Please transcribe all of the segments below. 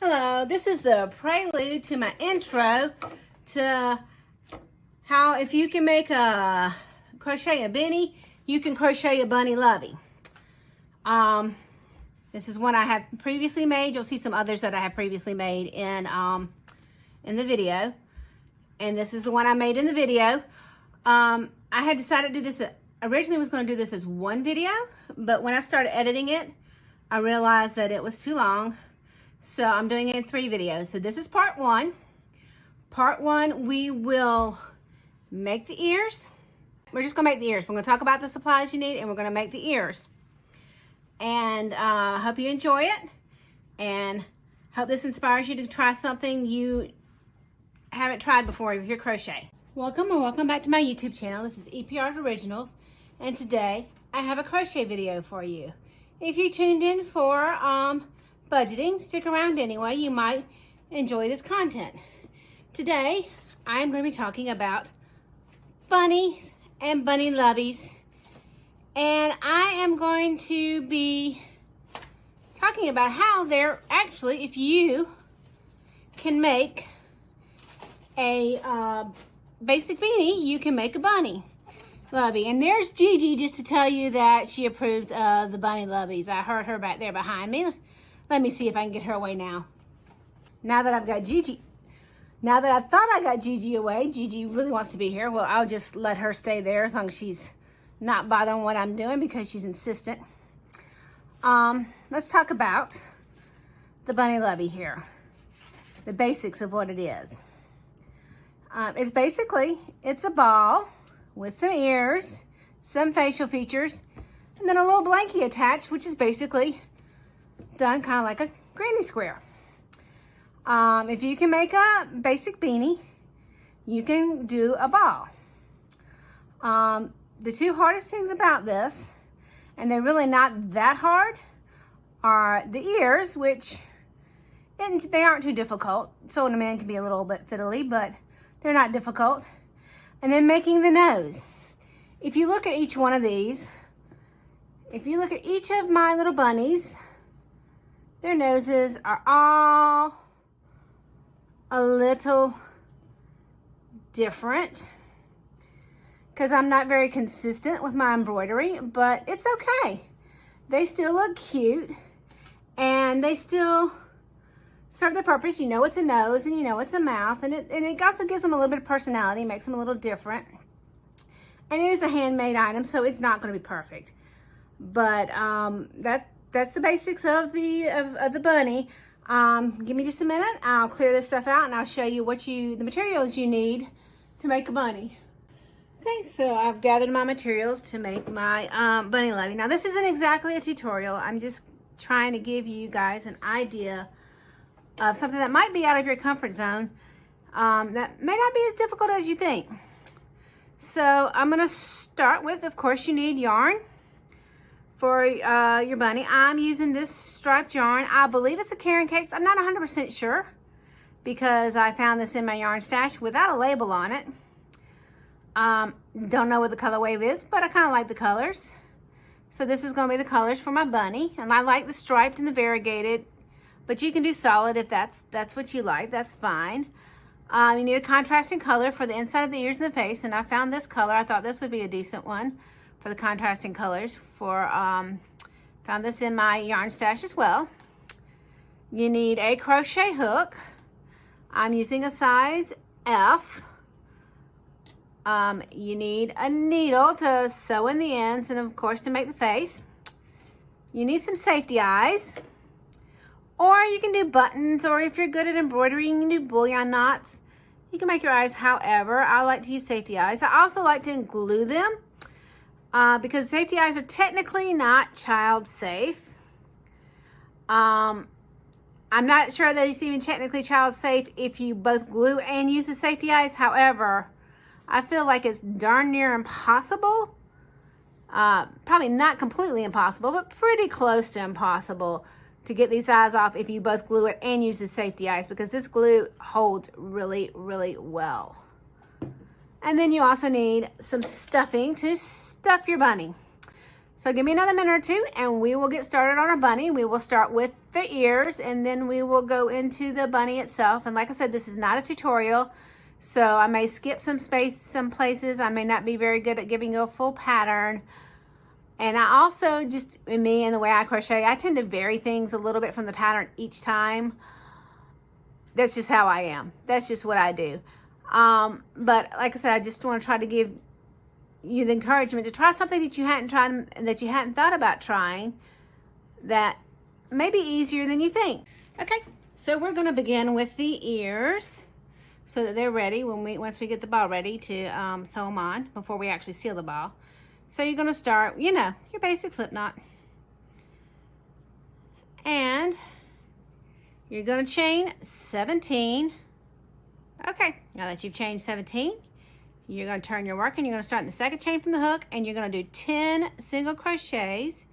Hello, this is the prelude to my intro to how if you can make crochet a beanie, you can crochet a bunny lovey. This is one I have previously made. You'll see some others that I have previously made in the video. And this is the one I made in the video. I had decided to do this, originally was going to do this as one video, but when I started editing it, I realized that it was too long. So I'm doing it in 3 videos. So this is part 1. Part 1, we will make the ears. We're just gonna make the ears. We're gonna talk about the supplies you need and we're gonna make the ears. And I hope you enjoy it and hope this inspires you to try something you haven't tried before with your crochet. Welcome or welcome back to my YouTube channel. This is EPR's Originals, and today I have a crochet video for you. If you tuned in for budgeting, stick around anyway. You might enjoy this content. Today, I'm going to be talking about bunnies and bunny loveys. And I am going to be talking about how they're actually, if you can make a basic beanie, you can make a bunny lovey. And there's Gigi just to tell you that she approves of the bunny loveys. I heard her back there behind me. Let me see if I can get her away now. Now that I've got Gigi, now that I thought I got Gigi away, Gigi really wants to be here. Well, I'll just let her stay there as long as she's not bothering what I'm doing because she's insistent. Let's talk about the bunny lovey here. The basics of what it is. It's basically, it's a ball with some ears, some facial features, and then a little blankie attached, which is basically done kind of like a granny square. If you can make a basic beanie, you can do a ball. The 2 hardest things about this, and they're really not that hard, are the ears, which they aren't too difficult. Sewing them in can be a little bit fiddly, but they're not difficult. And then making the nose. If you look at each one of these, if you look at each of my little bunnies, their noses are all a little different because I'm not very consistent with my embroidery, but it's okay. They still look cute and they still serve their purpose. You know it's a nose and you know it's a mouth, and it also gives them a little bit of personality, makes them a little different. And it is a handmade item, so it's not going to be perfect. But that's the basics of the bunny. Give me just a minute. I'll clear this stuff out and I'll show you the materials you need to make a bunny. Okay, so I've gathered my materials to make my bunny lovey. Now this isn't exactly a tutorial. I'm just trying to give you guys an idea of something that might be out of your comfort zone, that may not be as difficult as you think. So I'm gonna start with, of course, you need yarn for your bunny. I'm using this striped yarn. I believe it's a Karen Cakes. I'm not 100% sure because I found this in my yarn stash without a label on it. Don't know what the color wave is, but I kind of like the colors. So this is going to be the colors for my bunny, and I like the striped and the variegated, but you can do solid if that's what you like. That's fine. You need a contrasting color for the inside of the ears and the face, and I found this color. I thought this would be a decent one for the contrasting colors. Found this in my yarn stash as well. You need a crochet hook. I'm using a size F. You need a needle to sew in the ends and of course to make the face. You need some safety eyes, or you can do buttons, or if you're good at embroidery, you can do bullion knots. You can make your eyes however. I like to use safety eyes. I also like to glue them because safety eyes are technically not child safe. I'm not sure that it's even technically child safe if you both glue and use the safety eyes. However, I feel like it's darn near impossible. Probably not completely impossible, but pretty close to impossible to get these eyes off if you both glue it and use the safety eyes, because this glue holds really, really well. And then you also need some stuffing to stuff your bunny. So give me another minute or two and we will get started on our bunny. We will start with the ears and then we will go into the bunny itself. And like I said, this is not a tutorial, so I may skip some places. I may not be very good at giving you a full pattern. And I also, just me and the way I crochet, I tend to vary things a little bit from the pattern each time. That's just how I am. That's just what I do. But like I said, I just want to try to give you the encouragement to try something that you hadn't tried, that you hadn't thought about trying, that may be easier than you think. Okay, so we're going to begin with the ears so that they're ready once we get the ball ready to sew them on before we actually seal the ball. So you're going to start, you know, your basic slip knot, and you're going to chain 17. Okay, now that you've chained 17, you're going to turn your work and you're going to start in the second chain from the hook, and you're going to do 10 single crochets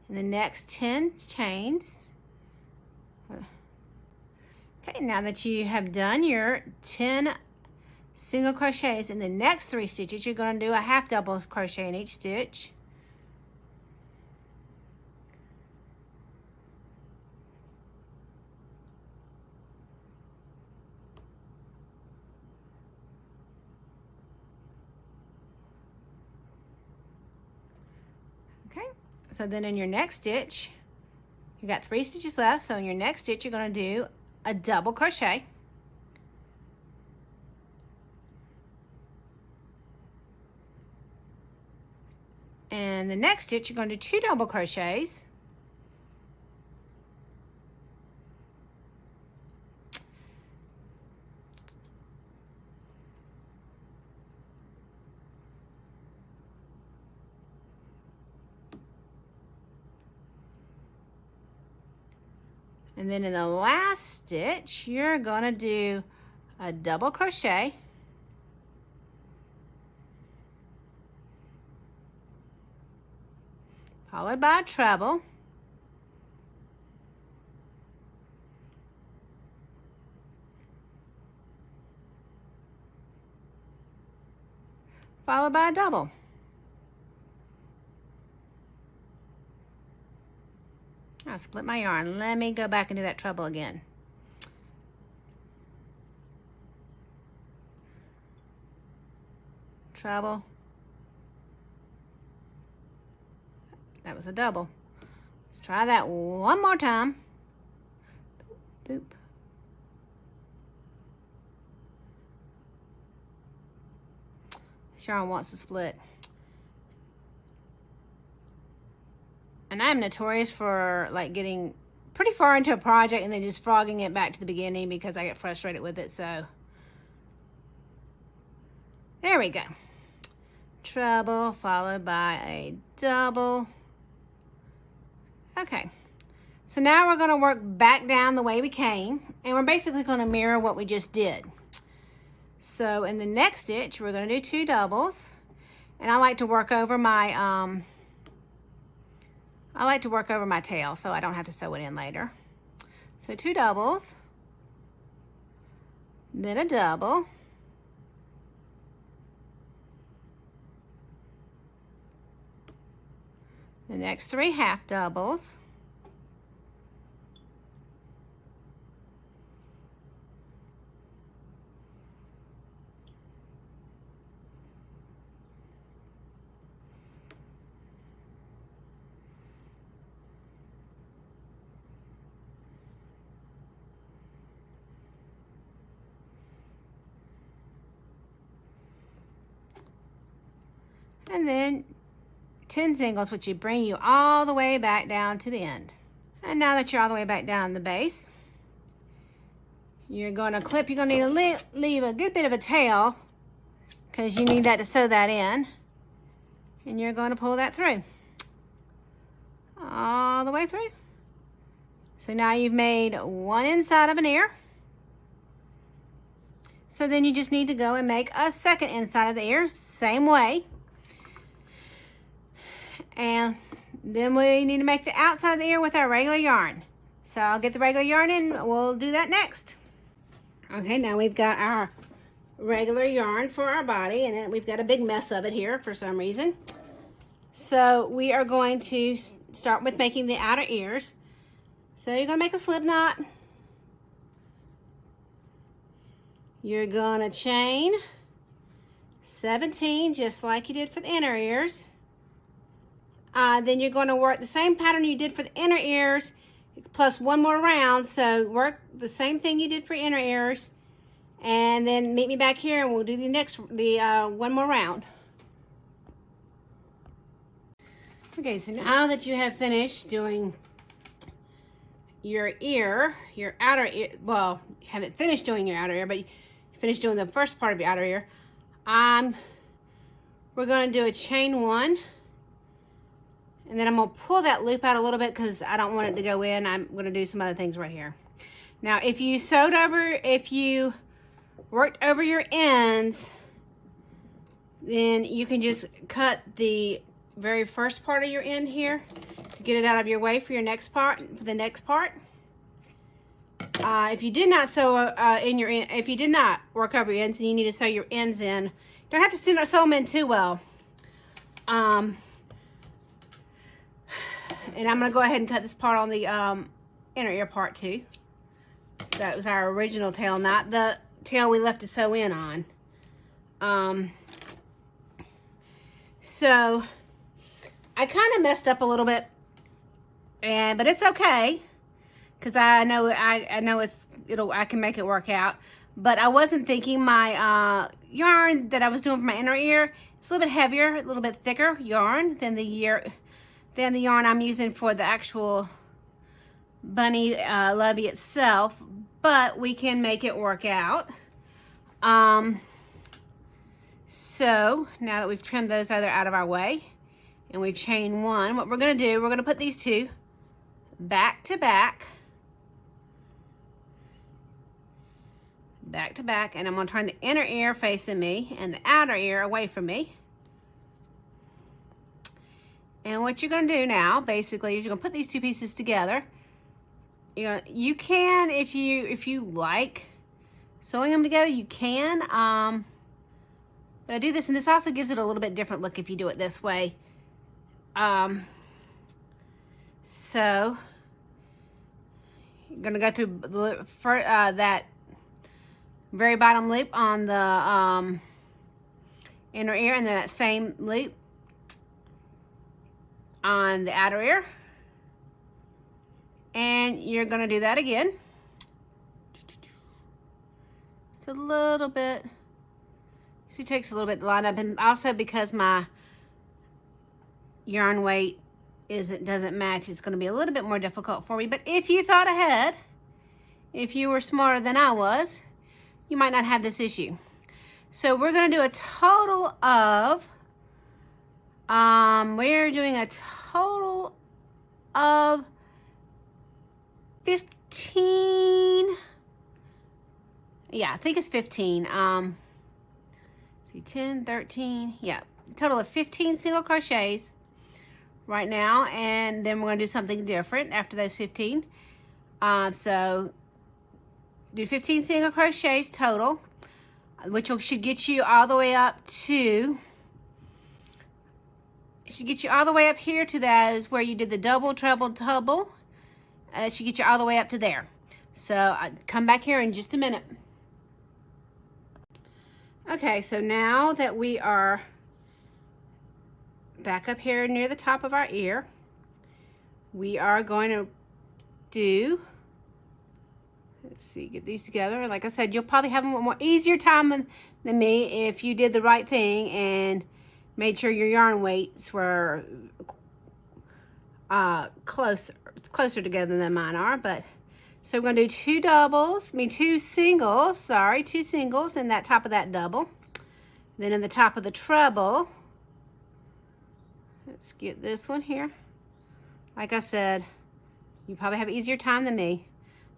in the next 10 chains. Okay, now that you have done your 10 single crochets in the next 3 stitches, you're going to do a half double crochet in each stitch. So then in your next stitch, you got 3 stitches left. So in your next stitch, you're going to do a double crochet. And the next stitch, you're going to do 2 double crochets. And then in the last stitch, you're going to do a double crochet. Followed by a treble. Followed by a double. I split my yarn. Let me go back into that treble again. Treble. That was a double. Let's try that one more time. Boop, boop. This yarn wants to split. And I'm notorious for like getting pretty far into a project and then just frogging it back to the beginning because I get frustrated with it. So there we go. Treble followed by a double. Okay, so now we're going to work back down the way we came, and we're basically going to mirror what we just did. So in the next stitch, we're going to do 2 doubles, and I like to work over my tail so I don't have to sew it in later. So 2 doubles, then a double, the next 3 half doubles, and then 10 singles, which would bring you all the way back down to the end. And now that you're all the way back down the base, you're going to clip. You're going to need to leave a good bit of a tail because you need that to sew that in. And you're going to pull that through. All the way through. So now you've made one inside of an ear. So then you just need to go and make a second inside of the ear, same way. And then we need to make the outside of the ear with our regular yarn. So I'll get the regular yarn in, we'll do that next. Okay, now we've got our regular yarn for our body, and then we've got a big mess of it here for some reason. So we are going to start with making the outer ears. So you're gonna make a slip knot. You're gonna chain 17 just like you did for the inner ears. Then you're going to work the same pattern you did for the inner ears plus one more round. So work the same thing you did for inner ears, and then meet me back here and we'll do one more round. Okay, so now that you have finished doing your ear, your outer ear, well, you haven't finished doing your outer ear, but you finished doing the first part of your outer ear, we're going to do a chain 1, and then I'm going to pull that loop out a little bit because I don't want it to go in. I'm going to do some other things right here. Now, if you worked over your ends, then you can just cut the very first part of your end here to get it out of your way for your next part. For the next part, if you did not sew if you did not work over your ends, and you need to sew your ends in, you don't have to sew them in too well. And I'm going to go ahead and cut this part on the inner ear part too. That was our original tail, not the tail we left to sew in on. So I kind of messed up a little bit, but it's okay because I know I can make it work out. But I wasn't thinking my yarn that I was doing for my inner ear. It's a little bit heavier, a little bit thicker yarn than the yarn I'm using for the actual bunny lovey itself, but we can make it work out. So now that we've trimmed those out of our way and we've chained 1, what we're going to do, we're going to put these two back to back, and I'm going to turn the inner ear facing me and the outer ear away from me. And what you're going to do now, basically, is you're going to put these two pieces together. You can, if you like sewing them together, you can. But I do this, and this also gives it a little bit different look if you do it this way. So you're going to go through that very bottom loop on the inner ear, and then that same loop on the outer ear, and you're going to do that again. It's a little bit, see, it takes a little bit to line up, and also because my yarn weight doesn't match, it's going to be a little bit more difficult for me. But if you thought ahead, if you were smarter than I was, you might not have this issue. So we're going to do a total of we're doing a total of 15. Yeah, I think it's 15. See, 10, 13. Yeah, total of 15 single crochets right now, and then we're going to do something different after those 15. So do 15 single crochets total, which should get you all the way up to. It should get you all the way up here to those where you did the double, treble, double. It should get you all the way up to there. So I'll come back here in just a minute. Okay, so now that we are back up here near the top of our ear, we are going to do, let's see, get these together. Like I said, you'll probably have a easier time than me if you did the right thing and made sure your yarn weights were closer together than mine are. But so we're going to do two singles in that top of that double. Then in the top of the treble, let's get this one here. Like I said, you probably have an easier time than me.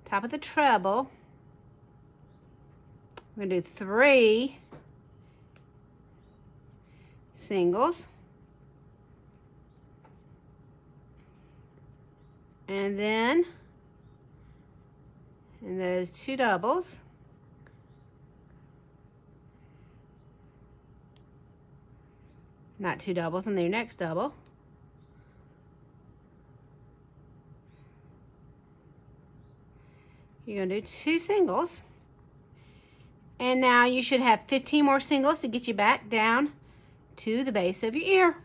Top of the treble, we're going to do 3 singles, and then in those 2 doubles, not 2 doubles, in your next double, You're gonna do 2 singles. And now you should have 15 more singles to get you back down to the base of your ear.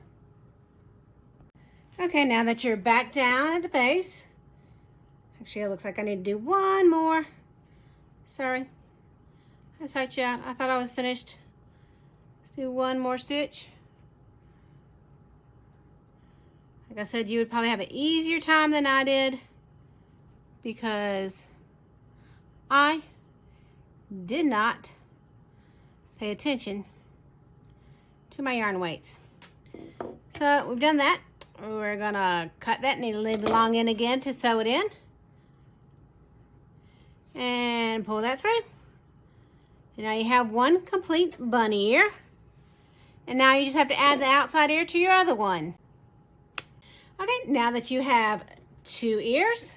Okay, now that you're back down at the base, actually it looks like I need to do 1 more. Sorry, I typed you out. I thought I was finished. Let's do 1 more stitch. Like I said, you would probably have an easier time than I did because I did not pay attention to my yarn weights. So we've done that. We're gonna cut that, need to leave the long end again to sew it in. And pull that through. And now you have 1 complete bunny ear. And now you just have to add the outside ear to your other one. Okay, now that you have 2 ears,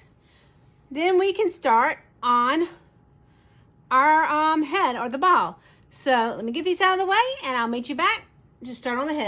then we can start on our head or the ball. So let me get these out of the way and I'll meet you back to start on the head.